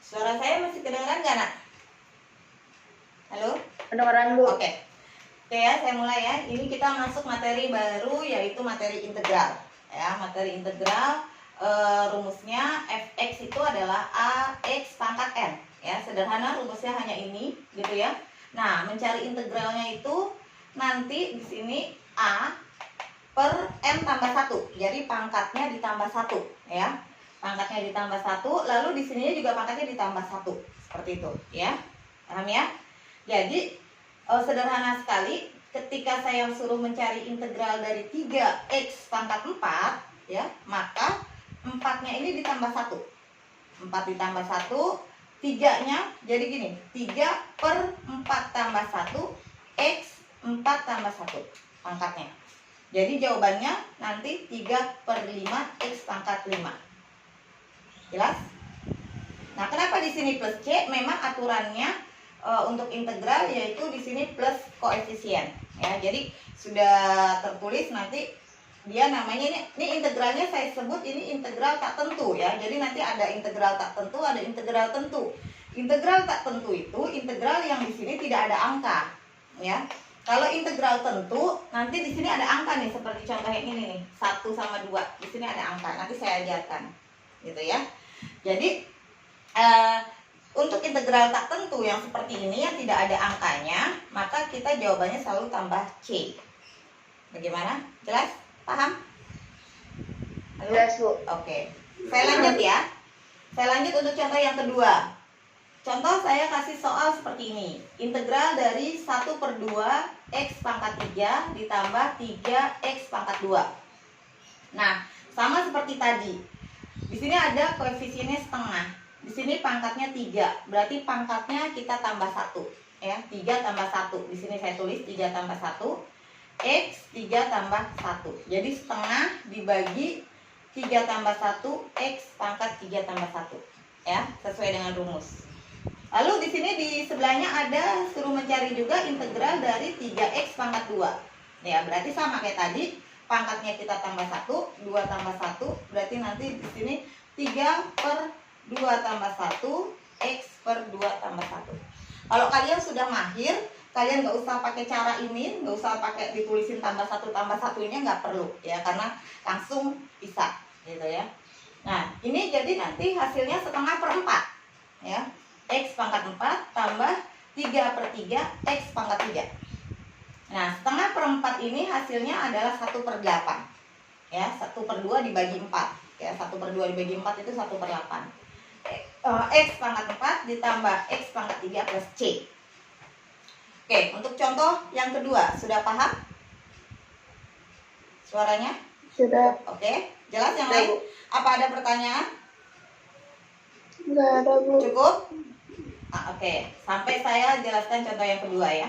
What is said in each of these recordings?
Suara saya masih kedengaran nggak, Nak? Halo? Kedengaran, Bu. Oke. Oke ya, saya mulai ya. Ini kita masuk materi baru, yaitu materi integral. Ya, materi integral rumusnya fx itu adalah ax pangkat n. Ya, sederhana rumusnya hanya ini, gitu ya. Nah, mencari integralnya itu nanti di sini a per n tambah 1. Jadi pangkatnya ditambah 1, ya. Pangkatnya ditambah 1, lalu di sininya juga pangkatnya ditambah 1. Seperti itu, ya. Paham ya? Jadi sederhana sekali, ketika saya suruh mencari integral dari 3x pangkat 4, ya, maka 4-nya ini ditambah 1. 4 ditambah 1, 3-nya jadi gini, 3 per 4 tambah 1, x 4 tambah 1 pangkatnya. Jadi jawabannya nanti 3 per 5 x pangkat 5. Jelas? Nah, kenapa di sini plus c? Memang aturannya untuk integral yaitu di sini plus koefisien. Ya, jadi sudah tertulis nanti dia namanya ini integralnya saya sebut ini integral tak tentu ya. Jadi nanti ada integral tak tentu, ada integral tentu. Integral tak tentu itu integral yang di sini tidak ada angka, ya. Kalau integral tentu nanti di sini ada angka nih, seperti contoh yang ini nih, 1 sama 2. Di sini ada angka. Nanti saya ajarkan. Gitu ya. Jadi untuk integral tak tentu yang seperti ini yang tidak ada angkanya, maka kita jawabannya selalu tambah C. Bagaimana? Jelas? Paham? Halo? Jelas, Bu. Oke. Saya lanjut ya. Saya lanjut untuk contoh yang kedua. Contoh saya kasih soal seperti ini. Integral dari 1 per 2 x pangkat 3 ditambah 3x pangkat 2. Nah, sama seperti tadi. Di sini ada koefisiennya setengah. Di sini pangkatnya 3. Berarti pangkatnya kita tambah 1. Ya, 3 tambah 1. Di sini saya tulis 3 tambah 1. X 3 tambah 1. Jadi setengah dibagi 3 tambah 1 X pangkat 3 tambah 1. Ya, sesuai dengan rumus. Lalu di sini di sebelahnya ada suruh mencari juga integral dari 3x pangkat 2. Ya, berarti sama kayak tadi. Pangkatnya kita tambah 1, 2 tambah 1. Berarti nanti di sini 3 per 2 tambah 1 X per 2 tambah 1. Kalau kalian sudah mahir, kalian nggak usah pakai cara ini, nggak usah pakai ditulisin tambah 1 tambah 1-nya, nggak perlu ya, karena langsung bisa gitu ya. Nah, ini jadi nanti hasilnya setengah per 4 ya. X pangkat 4 tambah 3 per 3 X pangkat 3. Nah, setengah per 4 ini hasilnya adalah 1 per 8 ya. 1 per 2 dibagi 4 ya. 1 per 2 dibagi 4 itu 1 per 8. X pangkat 4 ditambah X pangkat 3 plus C. Oke, untuk contoh yang kedua, sudah paham? Suaranya? Sudah. Oke, jelas yang lain? Apa ada pertanyaan? Enggak ada, Bu. Cukup? Oke, sampai saya jelaskan contoh yang kedua ya.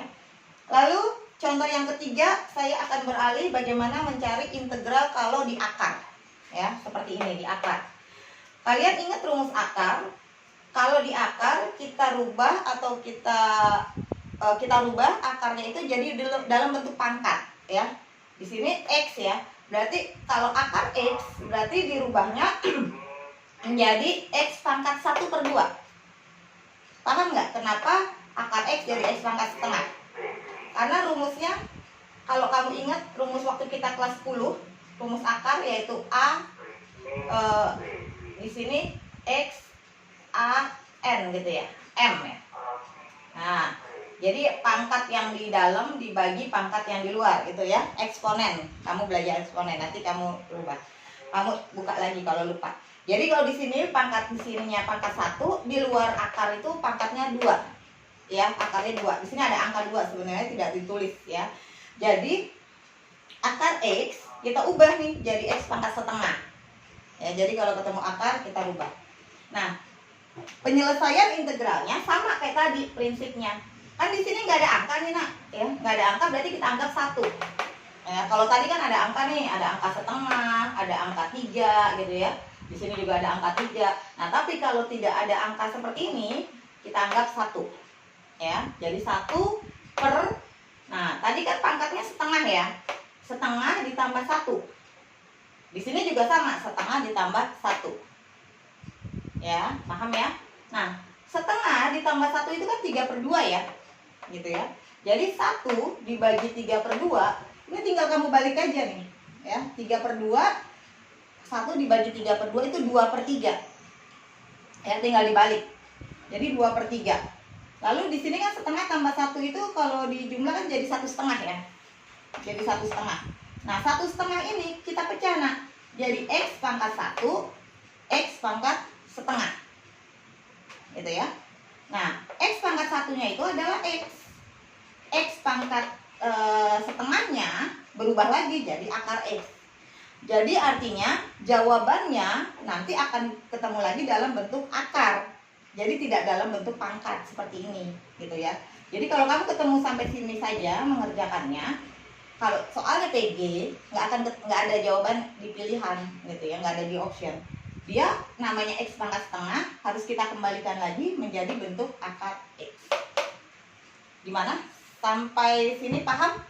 Lalu, contoh yang ketiga, saya akan beralih bagaimana mencari integral kalau di akar. Ya, seperti ini, di akar. Kalian ingat rumus akar? Kalau di akar kita rubah atau kita rubah akarnya itu jadi dalam bentuk pangkat ya. Di sini x ya. Berarti kalau akar x berarti dirubahnya menjadi x pangkat 1 per 2. Paham nggak kenapa akar x jadi x pangkat setengah? Karena rumusnya, kalau kamu ingat rumus waktu kita kelas 10, rumus akar yaitu a di sini x a n gitu ya, m ya. Nah, jadi pangkat yang di dalam dibagi pangkat yang di luar gitu ya, eksponen. Kamu belajar eksponen, nanti kamu rubah. Kamu buka lagi kalau lupa. Jadi kalau di sini pangkat di sininya pangkat 1, di luar akar itu pangkatnya 2. Ya, akarnya 2. Di sini ada angka 2 sebenarnya tidak ditulis ya. Jadi akar x kita ubah nih jadi x pangkat setengah. Ya, jadi kalau ketemu akar kita rubah. Nah, penyelesaian integralnya sama kayak tadi prinsipnya. Kan di sini nggak ada angka nih, Nak. Ya, nggak ada angka berarti kita anggap 1. Ya, kalau tadi kan ada angka nih, ada angka setengah, ada angka 3 gitu ya. Di sini juga ada angka 3. Nah, tapi kalau tidak ada angka seperti ini, kita anggap 1. Ya, jadi 1 per, nah tadi kan pangkatnya setengah ya. Setengah ditambah 1. Di sini juga sama, setengah ditambah 1. Ya, paham ya? Nah, setengah ditambah 1 itu kan 3/2 ya. Gitu ya. Jadi 1 dibagi 3/2, ini tinggal kamu balik aja nih. Ya, 3/2, 1 dibagi 3/2 itu 2/3. Ya, tinggal dibalik. Jadi 2/3. Lalu di sini kan setengah tambah 1 itu kalau dijumlahkan jadi 1/2 ya. Jadi 1/2. Nah, 1/2 ini kita pecah nak. Jadi X pangkat 1, X pangkat setengah. Gitu ya. Nah, X pangkat 1-nya itu adalah X. X pangkat setengahnya berubah lagi jadi akar X. Jadi artinya jawabannya nanti akan ketemu lagi dalam bentuk akar. Jadi tidak dalam bentuk pangkat seperti ini, gitu ya. Jadi kalau kamu ketemu sampai sini saja mengerjakannya, kalau soalnya PG nggak ada jawaban di pilihan, gitu ya, nggak ada di option. Dia namanya X pangkat setengah harus kita kembalikan lagi menjadi bentuk akar X. Gimana? Sampai sini paham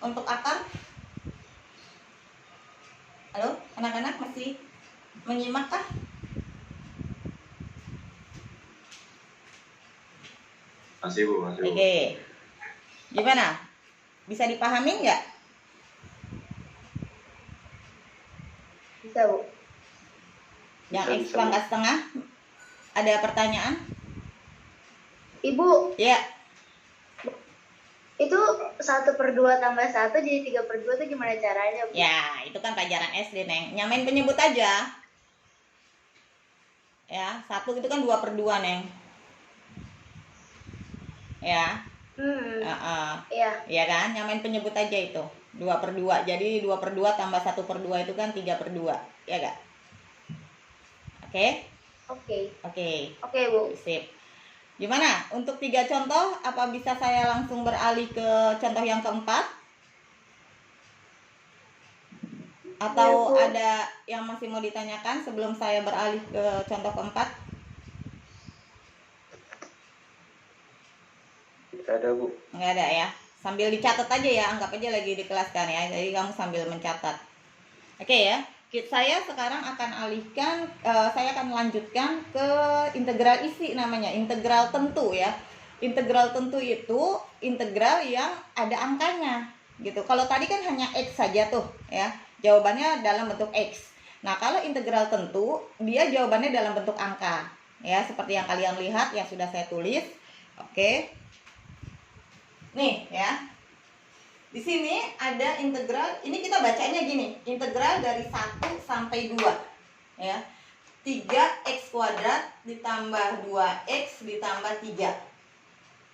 untuk akar? Halo, anak-anak masih menyimak kah? Masih Bu, masih Bu. Oke. Gimana? Bisa dipahami nggak? Bisa, Bu. Yang X Bisa. pangkat setengah? Ada pertanyaan? Ibu, Ya. itu 1/2 tambah 1 jadi 3/2 itu gimana caranya, Bu? Ya, itu kan pelajaran SD, Neng. Nyamain penyebut aja. Ya, 1 itu kan 2/2, Neng. Ya. Iya. Iya kan? Nyamain penyebut aja itu. 2/2. Jadi 2/2 tambah 1/2 itu kan 3/2. Ya gak? Oke? Oke. Oke. Oke, Bu. Sip. Gimana? Untuk 3 contoh, apa bisa saya langsung beralih ke contoh yang keempat? Atau Iya, Bu. ada yang masih mau ditanyakan sebelum saya beralih ke contoh keempat? Tidak ada Bu. Nggak ada ya. Sambil dicatat aja ya, anggap aja lagi dikelaskan ya. Jadi kamu sambil mencatat. Oke ya. Saya sekarang akan alihkan, saya akan lanjutkan ke integral isi namanya, integral tentu ya. Integral tentu itu integral yang ada angkanya gitu. Kalau tadi kan hanya X saja tuh ya, jawabannya dalam bentuk X. Nah, kalau integral tentu, dia jawabannya dalam bentuk angka ya, seperti yang kalian lihat yang sudah saya tulis. Oke. Nih ya. Di sini ada integral, ini kita bacanya gini, integral dari 1 sampai 2 ya. 3x kuadrat ditambah 2x ditambah 3.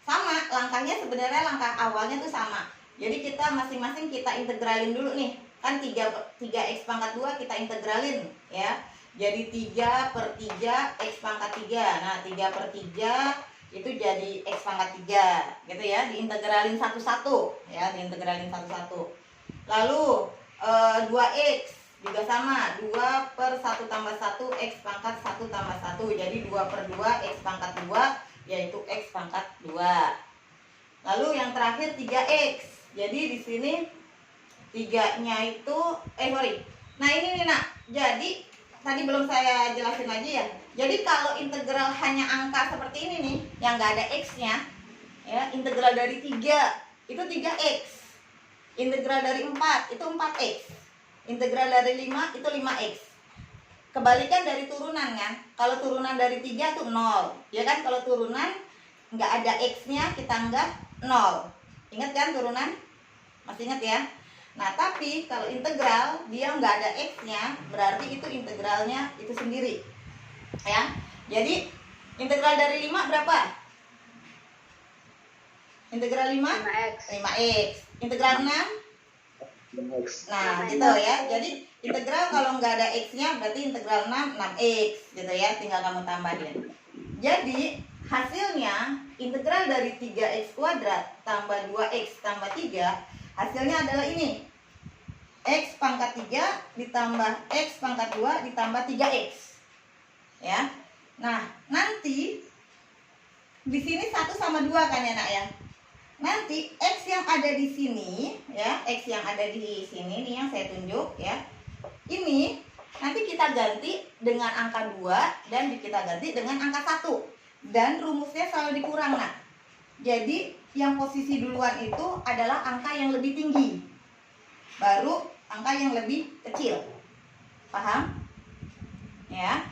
Sama, langkahnya sebenarnya langkah awalnya tuh sama. Jadi kita masing-masing kita integralin dulu nih. Kan 3x pangkat 2 kita integralin ya. Jadi 3/3 x pangkat 3. Nah, 3/3 itu jadi X pangkat 3 gitu ya, diintegralin satu-satu ya, diintegralin satu-satu. Lalu 2X juga sama, 2/1 tambah 1 X pangkat 1 tambah 1, jadi 2/2 X pangkat 2 yaitu X pangkat 2. Lalu yang terakhir 3X, jadi di sini 3-nya itu nah ini nih nak, jadi tadi belum saya jelasin lagi ya. Jadi kalau integral hanya angka seperti ini nih, yang nggak ada X-nya, ya, integral dari 3 itu 3X. Integral dari 4 itu 4X. Integral dari 5 itu 5X. Kebalikan dari turunan kan. Kalau turunan dari 3 itu 0. Ya kan, kalau turunan nggak ada X-nya, kita anggap 0. Ingat kan turunan? Masih ingat ya? Nah, tapi kalau integral dia nggak ada X-nya, berarti itu integralnya itu sendiri. Ya. Jadi integral dari 5 berapa? Integral 5? 5x. 5x. Integral 6? 6x. Nah, gitu ya. Jadi integral kalau nggak ada X-nya berarti integral 6, 6x gitu ya. Tinggal kamu tambahin. Jadi hasilnya integral dari 3x kuadrat tambah 2x tambah 3, hasilnya adalah ini. X pangkat 3 ditambah X pangkat 2 ditambah 3x. Ya. Nah, nanti di sini 1 sama 2 kan ya nak ya. Nanti X yang ada di sini ya, X yang ada di sini nih yang saya tunjuk ya. Ini nanti kita ganti dengan angka 2 dan kita ganti dengan angka 1. dan rumusnya selalu dikurang. Nah, jadi yang posisi duluan itu adalah angka yang lebih tinggi, baru angka yang lebih kecil. Paham? Ya.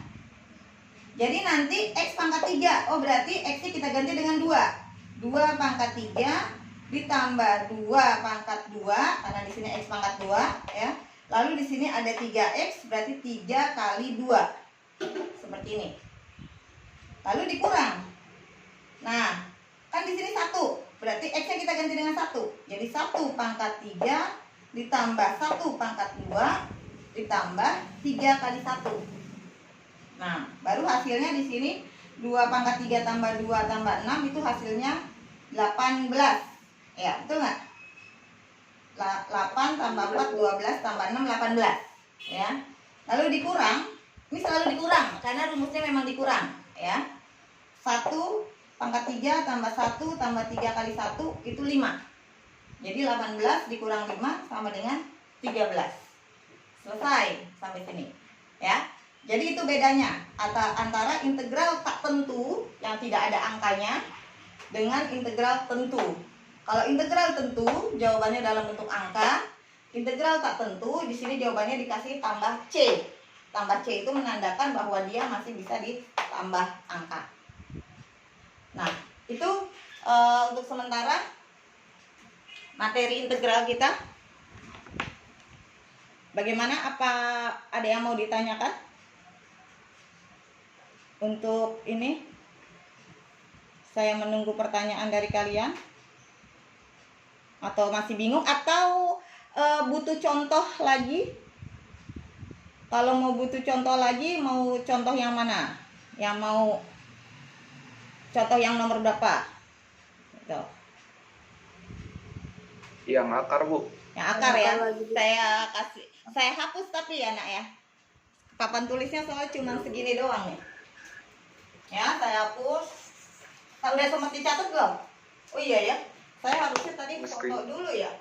Jadi nanti X pangkat 3, oh berarti X-nya kita ganti dengan 2. 2 pangkat 3 ditambah 2 pangkat 2, karena di sini X pangkat 2 ya. Lalu di sini ada 3X, berarti 3 kali 2. Seperti ini. Lalu dikurang. Nah, kan di sini 1, berarti X-nya kita ganti dengan 1. Jadi 1 pangkat 3 ditambah 1 pangkat 2 ditambah 3 kali 1. Nah, baru hasilnya di sini 2 pangkat 3 tambah 2 tambah 6 itu hasilnya 18. Ya, betul nggak? 8 tambah 4, 12 tambah 6, 18. Ya. Lalu dikurang, ini selalu dikurang karena rumusnya memang dikurang, ya. 1 pangkat 3 tambah 1 tambah 3 kali 1 itu 5. Jadi 18 dikurang 5 sama dengan 13. Selesai sampai sini. Ya. Jadi itu bedanya antara integral tak tentu yang tidak ada angkanya dengan integral tentu. Kalau integral tentu jawabannya dalam bentuk angka, integral tak tentu di sini jawabannya dikasih tambah C. Tambah C itu menandakan bahwa dia masih bisa ditambah angka. Nah, itu untuk sementara materi integral kita. Bagaimana, apa ada yang mau ditanyakan? Untuk ini saya menunggu pertanyaan dari kalian, atau masih bingung, atau butuh contoh lagi. Kalau mau butuh contoh lagi, mau contoh yang mana? Yang mau contoh yang nomor berapa? Gitu. Yang akar, Bu. Yang akar ya. Saya hapus tapi ya, Nak ya. Papan tulisnya soalnya cuma segini doang nih. Ya, saya hapus. Udah sempat dicatat belum? Oh iya ya, saya harusnya tadi foto dulu ya.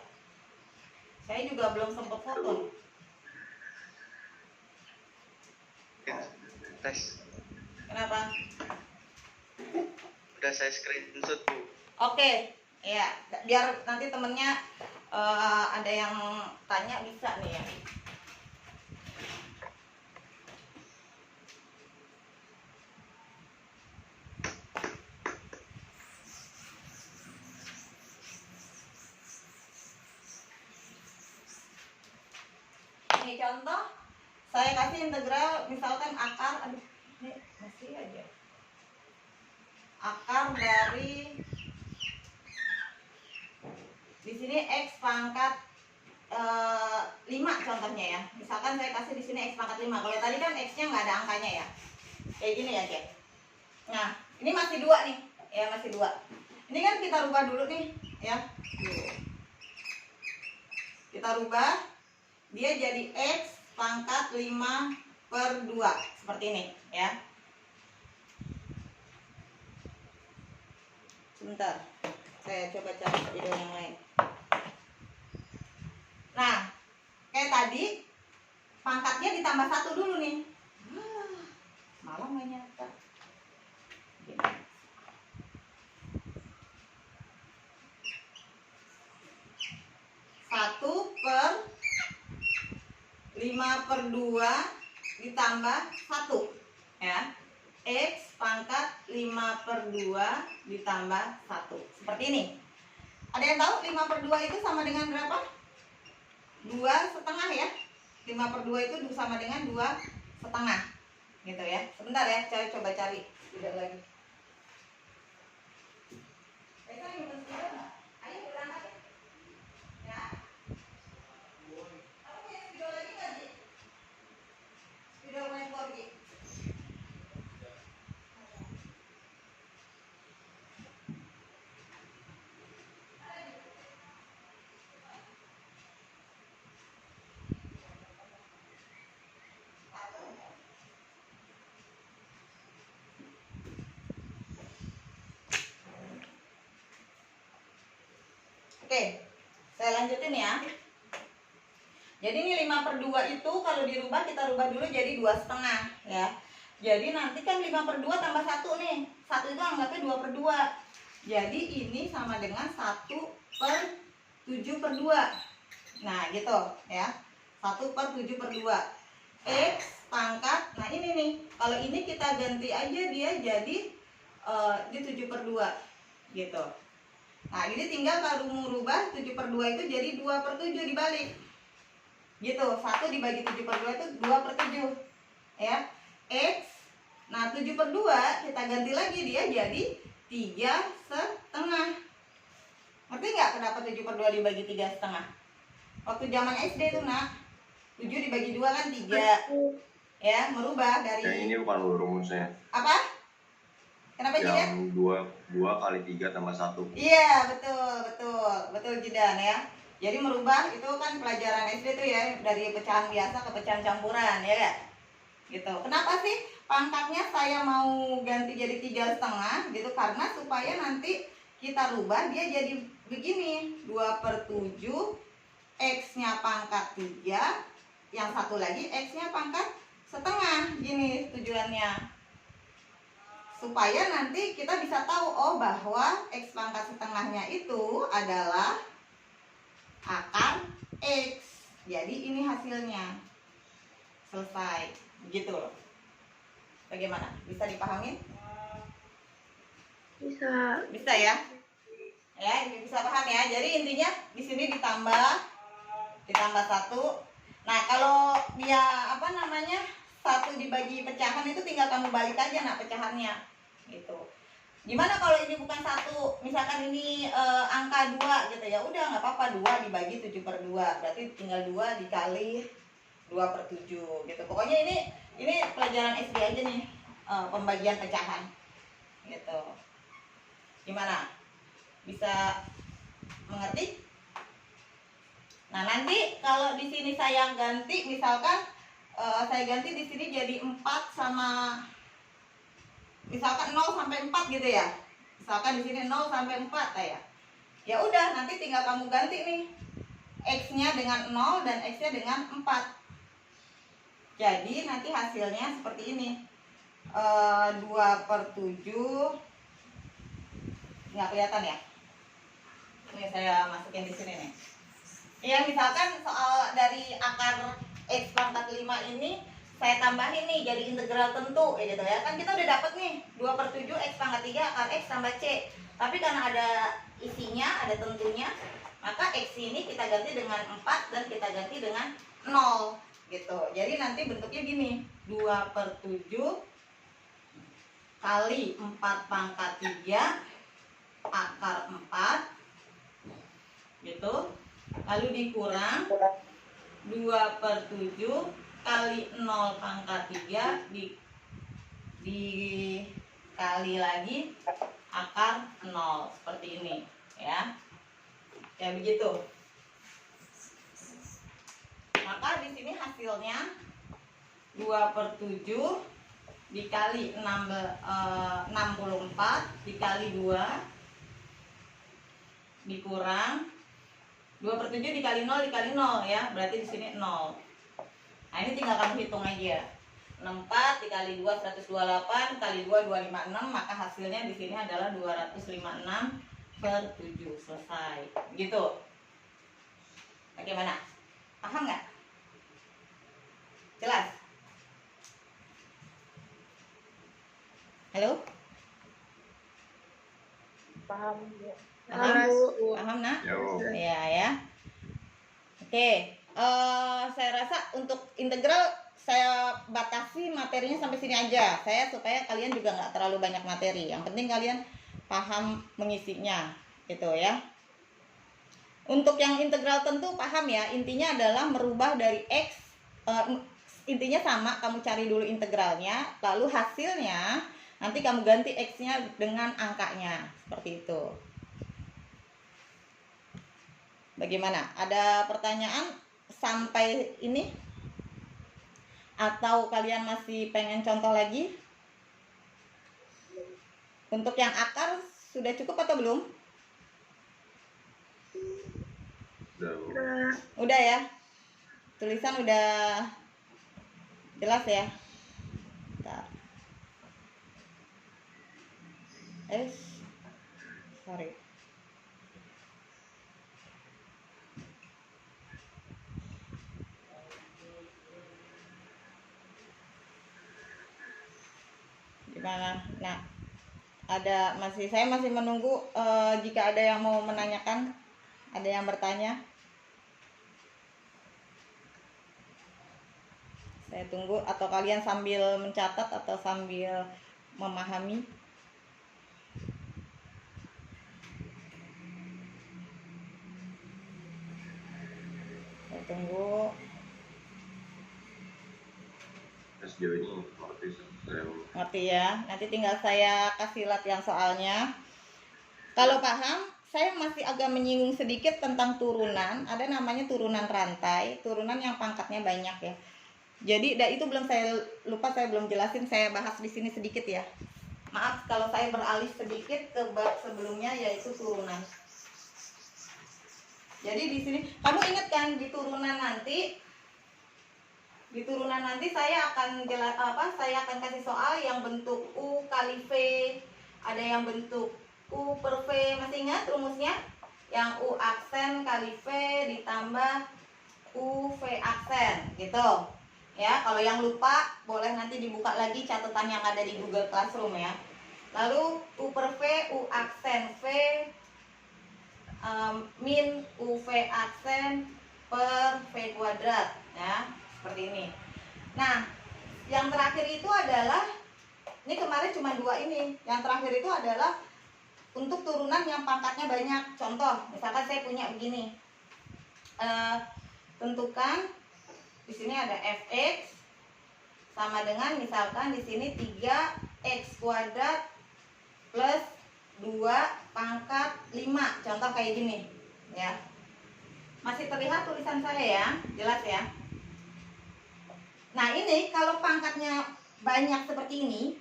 Saya juga belum sempat foto. Ya, tes. Kenapa? Udah saya screenshot, Bu. Oke, ya, biar nanti temennya ada yang tanya bisa nih ya. Ini contoh, saya kasih integral misalkan akar, aduh, ini masih aja. Akar dari di sini X pangkat 5 contohnya ya. Misalkan saya kasih di sini X pangkat 5. Kalau tadi kan X-nya nggak ada angkanya ya. Kayak gini ya, Cek. Nah, ini masih 2 nih. Ya, masih 2. Ini kan kita rubah dulu nih, ya. Kita rubah. Dia jadi X pangkat 5/2 seperti ini ya. Sebentar, saya coba cari video yang lain. Nah, kayak tadi pangkatnya ditambah 1 dulu nih. Malah nggak nyata. Gini. 1/5/2 ditambah 1 ya. X pangkat 5/2 ditambah 1. Seperti ini. Ada yang tahu 5/2 itu sama dengan berapa? 2,5 ya. 5/2 itu sama dengan 2,5 gitu ya. Sebentar ya, saya coba cari tidak lagi. Ayo berangkat ya. Video main lagi. Oke, saya lanjutin ya. Jadi ini 5/2 itu kalau dirubah, kita rubah dulu jadi 2,5 ya. Jadi nanti kan 5/2 tambah 1 nih. 1 itu anggapnya 2/2. Jadi ini sama dengan 1/7/2. Nah gitu ya. 1/7/2. X pangkat. Nah ini nih. Kalau ini kita ganti aja dia jadi di 7/2 gitu. Nah ini tinggal kalau merubah 7/2 itu jadi 2/7 dibalik. Gitu. 1 dibagi 7/2 itu 2/7. Ya. X. Nah 7/2 kita ganti lagi dia jadi 3/2. Ngerti nggak kenapa 7/2 dibagi 3/2? Waktu zaman SD tuh nak, 7 dibagi 2 kan 3. Ya, merubah dari Yang ini bukan lu rumusnya. apa? Kenapa Jidan? Yang 2 kali 3 tambah 1. Iya, betul Jidan ya. Jadi merubah itu kan pelajaran SD tuh ya, dari pecahan biasa ke pecahan campuran ya gak? Gitu. Kenapa sih pangkatnya saya mau ganti jadi 3/2 gitu? Karena supaya nanti kita rubah dia jadi begini, 2/7, X-nya pangkat 3, yang satu lagi X-nya pangkat setengah. Gini tujuannya, supaya nanti kita bisa tahu oh bahwa X pangkat setengahnya itu adalah akar X. Jadi ini hasilnya. Selesai. Begitu loh. Bagaimana? Bisa dipahami? Bisa. Bisa ya? Ya, ini bisa paham ya. Jadi intinya di sini ditambah 1. Nah, kalau dia apa namanya? 1 dibagi pecahan itu tinggal kamu balik aja nak pecahannya. Gitu. Gimana kalau ini bukan 1? Misalkan ini angka 2 gitu ya. Udah nggak apa-apa, 2 dibagi 7/2. Berarti tinggal 2 dikali 2/7 gitu. Pokoknya ini pelajaran SD aja nih, pembagian pecahan. Gitu. Gimana? Bisa mengerti? Nah, nanti kalau di sini saya ganti, misalkan saya ganti di sini jadi 4 sama misalkan 0 sampai 4 gitu ya. Misalkan di sini 0 sampai 4 ya. Ya udah, nanti tinggal kamu ganti nih. X-nya dengan 0 dan X-nya dengan 4. Jadi nanti hasilnya seperti ini. 2/7. Nggak kelihatan ya? Ini saya masukin di sini nih. Ya misalkan soal dari akar X pangkat 5 ini saya tambahin nih jadi integral tentu ya gitu ya. Kan kita udah dapet nih 2/7 X pangkat 3 akar X tambah C. Tapi karena ada isinya, ada tentunya, maka X ini kita ganti dengan 4 dan kita ganti dengan 0 gitu. Jadi nanti bentuknya gini, 2/7 kali 4 pangkat 3 akar 4 gitu. Lalu dikurang 2/7 kali 0 pangkat 3 dikali lagi akar 0 seperti ini ya. Ya begitu. Maka di sini hasilnya 2/7 dikali 64 dikali 2 dikurang 2/7 dikali 0 dikali 0 ya. Berarti di sini 0. Nah, ini tinggal kamu hitung aja. 64 dikali 2 128 kali 2 256, maka hasilnya di sini adalah 256/7. Selesai. Begitu. Bagaimana? Paham nggak? Jelas? Halo? Paham. Paham? Bu. Paham nak? Yo. Iya ya. Oke, saya rasa untuk integral saya batasi materinya sampai sini aja. Saya supaya kalian juga nggak terlalu banyak materi. Yang penting kalian paham mengisinya, gitu ya. Untuk yang integral tentu paham ya. Intinya adalah merubah dari x. Intinya sama, kamu cari dulu integralnya, lalu hasilnya nanti kamu ganti x-nya dengan angkanya, seperti itu. Bagaimana? Ada pertanyaan sampai ini? Atau kalian masih pengen contoh lagi? Untuk yang akar sudah cukup atau belum? Udah, Bu. Udah ya? Tulisan udah jelas ya? Bentar. Sorry. Gimana? Nah, saya masih menunggu jika ada yang mau menanyakan, ada yang bertanya. Saya tunggu, atau kalian sambil mencatat atau sambil memahami. Saya tunggu. Sejauh ini ngerti saya. Ngerti ya? Nanti tinggal saya kasih latihan soalnya. Kalau paham, saya masih agak menyinggung sedikit tentang turunan. Ada namanya turunan rantai, turunan yang pangkatnya banyak ya. Jadi itu belum saya lupa, saya belum jelasin, saya bahas di sini sedikit ya. Maaf kalau saya beralih sedikit ke bab sebelumnya, yaitu turunan. Jadi di sini kamu ingat kan, di turunan nanti saya akan saya akan kasih soal yang bentuk U kali V, ada yang bentuk U per V, masih ingat rumusnya? Yang U aksen kali V ditambah U V aksen gitu. Ya, kalau yang lupa boleh nanti dibuka lagi catatan yang ada di Google Classroom ya. Lalu U per V, U aksen V min U V aksen per V kuadrat ya, seperti ini. Nah, yang terakhir itu adalah, ini kemarin cuma dua ini. Yang terakhir itu adalah untuk turunan yang pangkatnya banyak. Contoh, misalkan saya punya begini. Tentukan di sini ada fx sama dengan misalkan di sini 3x kuadrat plus 2 pangkat 5. Contoh kayak gini ya. Masih terlihat tulisan saya ya? Jelas ya? Nah, ini kalau pangkatnya banyak seperti ini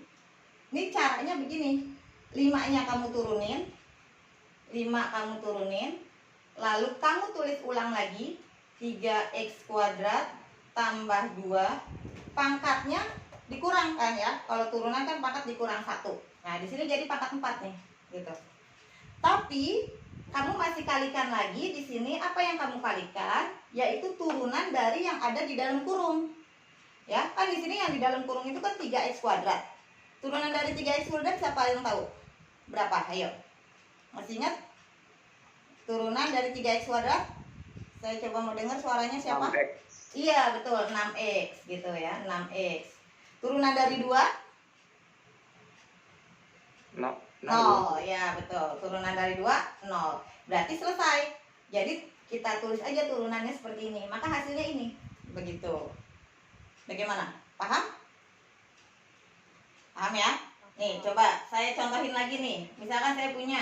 caranya begini. 5-nya kamu turunin. 5 kamu turunin. Lalu kamu tulis ulang lagi 3x kuadrat tambah 2, pangkatnya dikurangkan ya. Kalau turunan kan pangkat dikurang 1. Nah, di sini jadi pangkat 4 nih, gitu. Tapi kamu masih kalikan lagi di sini, apa yang kamu kalikan yaitu turunan dari yang ada di dalam kurung. Ya, kan di sini yang di dalam kurung itu kan 3x kuadrat. Turunan dari 3x kuadrat siapa yang tahu? Berapa? Ayo. Masih ingat? Turunan dari 3x kuadrat? Saya coba mau dengar suaranya siapa? 6x. Iya, betul, 6x gitu ya, 6x. Turunan dari 2? 0. 0, ya betul. Turunan dari 2, 0. Berarti selesai. Jadi kita tulis aja turunannya seperti ini. Maka hasilnya ini. Begitu. Bagaimana? Paham? Paham ya? Nih, coba saya contohin lagi nih. Misalkan saya punya.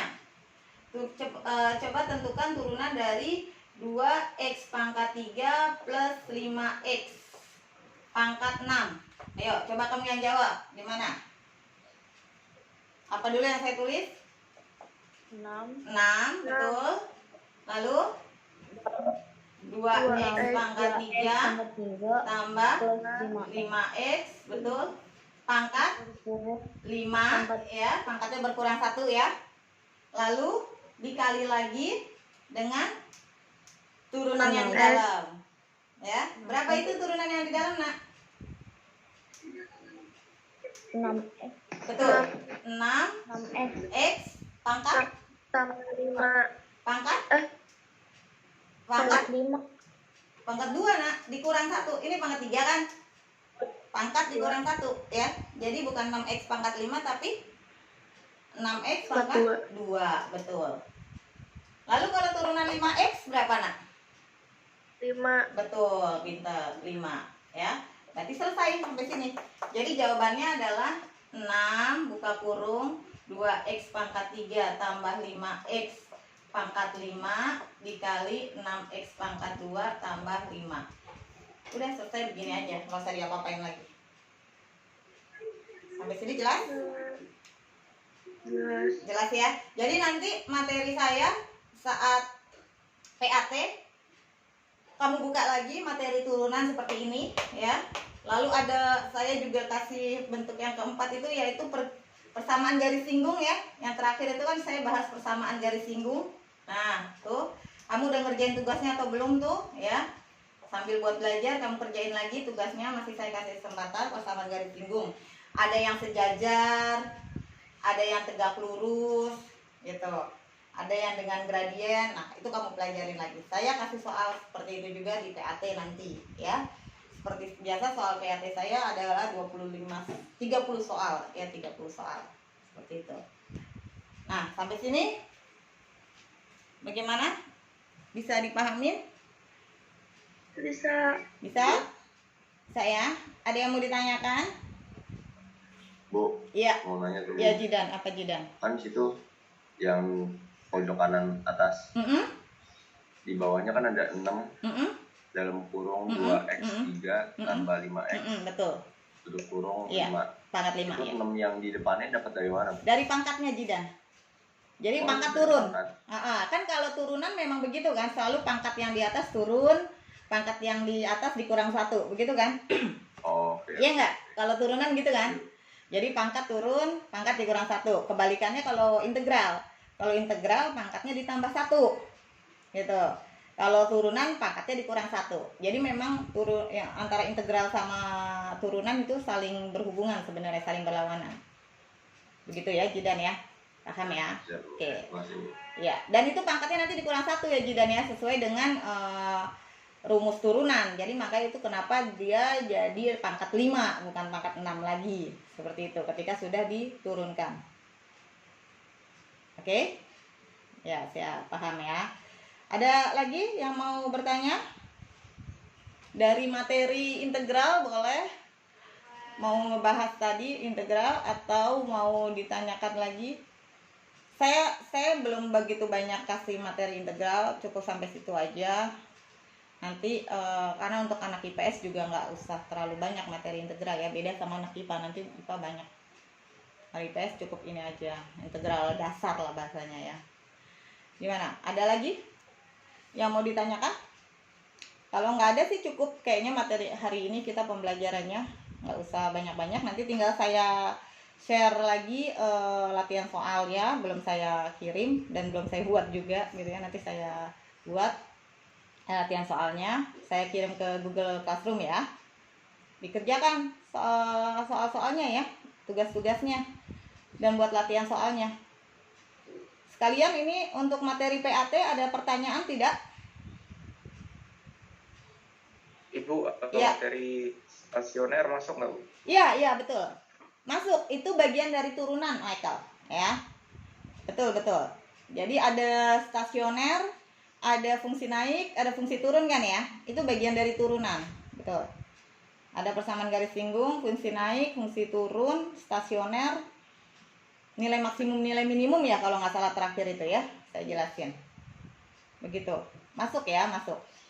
Coba tentukan turunan dari 2x pangkat 3 plus 5x pangkat 6. Ayo, coba kamu yang jawab. Gimana? Apa dulu yang saya tulis? 6. 6, betul. Lalu 2x pangkat 3 tambah 5x, betul. Pangkat 5 ya, pangkatnya berkurang 1 ya. Lalu dikali lagi dengan turunan yang di dalam. Ya, berapa itu turunan yang di dalam, Nak? 6x. Betul. 6 6x x pangkat tambah 5. pangkat Pangkat 5. pangkat 2, Nak, dikurang 1. Ini pangkat 3 kan? Pangkat dikurang 1 ya. Jadi bukan 6x pangkat 5 tapi 6x pangkat 2, betul. Lalu kalau turunan 5x berapa, Nak? 5. Betul, pintar, 5 ya. Berarti selesai sampai sini. Jadi jawabannya adalah 6 buka kurung 2x pangkat 3 tambah 5x pangkat 5 dikali 6x pangkat 2 tambah 5. Udah selesai, begini aja, nggak usah diapa-apain lagi. Sampai sini jelas? Jelas ya. Jadi nanti materi saya saat PAT kamu buka lagi materi turunan seperti ini ya. Lalu saya juga kasih bentuk yang keempat itu yaitu persamaan garis singgung ya. Yang terakhir itu kan saya bahas persamaan garis singgung. Nah, tuh. Kamu udah ngerjain tugasnya atau belum tuh ya? Sambil buat belajar kamu kerjain lagi tugasnya, masih saya kasih kesempatan persamaan garis singgung. Ada yang sejajar, ada yang tegak lurus gitu. Ada yang dengan gradien. Nah, itu kamu pelajarin lagi. Saya kasih soal seperti itu juga di PAT nanti ya. Seperti biasa soal PAT saya adalah 30 soal ya, 30 soal. Seperti itu. Nah, sampai sini bagaimana? Bisa dipahamin? Bisa. Bisa? Saya? Ada yang mau ditanyakan? Bu, Iya. mau nanya dulu. Ya, Jidan. Apa Jidan? Kan situ yang pojok kanan atas. Di bawahnya kan ada 6 dalam kurung 2x3 tambah 5x. Betul. Tutup kurung Iya. 5. Pangkat 5 Itu ya. 6 yang di depannya dapat dari mana? Dari pangkatnya Jidan. Jadi Oh, pangkat dari turun. pangkat. Kan kalau turunan memang begitu kan, selalu pangkat yang di atas turun, pangkat yang di atas dikurang 1, begitu kan? Oh, oke. Iya enggak? Kalau turunan gitu kan? Jadi pangkat turun, pangkat dikurang 1. Kebalikannya kalau integral. Kalau integral pangkatnya ditambah 1. Gitu. Kalau turunan pangkatnya dikurang 1. Jadi memang yang antara integral sama turunan itu saling berhubungan sebenarnya, saling berlawanan. Begitu ya, Jidan ya. Paham ya? Oke. Ya, dan itu pangkatnya nanti dikurang 1 ya Jidan ya, sesuai dengan rumus turunan. Jadi makanya itu kenapa dia jadi pangkat 5 bukan pangkat 6 lagi. Seperti itu ketika sudah diturunkan. Oke? Ya, saya paham ya. Ada lagi yang mau bertanya? Dari materi integral boleh? Mau ngebahas tadi integral atau mau ditanyakan lagi? Saya belum begitu banyak kasih materi integral, cukup sampai situ aja. Nanti karena untuk anak IPS juga nggak usah terlalu banyak materi integral ya, beda sama anak IPA, nanti IPA banyak. Anak IPS cukup ini aja, integral dasar lah bahasanya ya. Gimana? Ada lagi yang mau ditanyakan? Kalau nggak ada sih cukup kayaknya materi hari ini kita pembelajarannya, nggak usah banyak-banyak. Nanti tinggal saya share lagi latihan soal ya, belum saya kirim dan belum saya buat juga gitu ya. Nanti saya buat latihan soalnya, saya kirim ke Google Classroom ya. Dikerjakan soal-soalnya ya, tugas-tugasnya, dan buat latihan soalnya. Sekalian ini untuk materi PAT ada pertanyaan tidak? Ibu, Ya. materi stasioner masuk nggak, Bu? Iya betul. Masuk, itu bagian dari turunan Michael ya. Betul. Jadi ada stasioner, ada fungsi naik, ada fungsi turun kan ya. Itu bagian dari turunan. Betul. Ada persamaan garis singgung, fungsi naik, fungsi turun, stasioner, nilai maksimum, nilai minimum ya kalau nggak salah terakhir itu ya. Saya jelasin. Begitu. Masuk ya, masuk.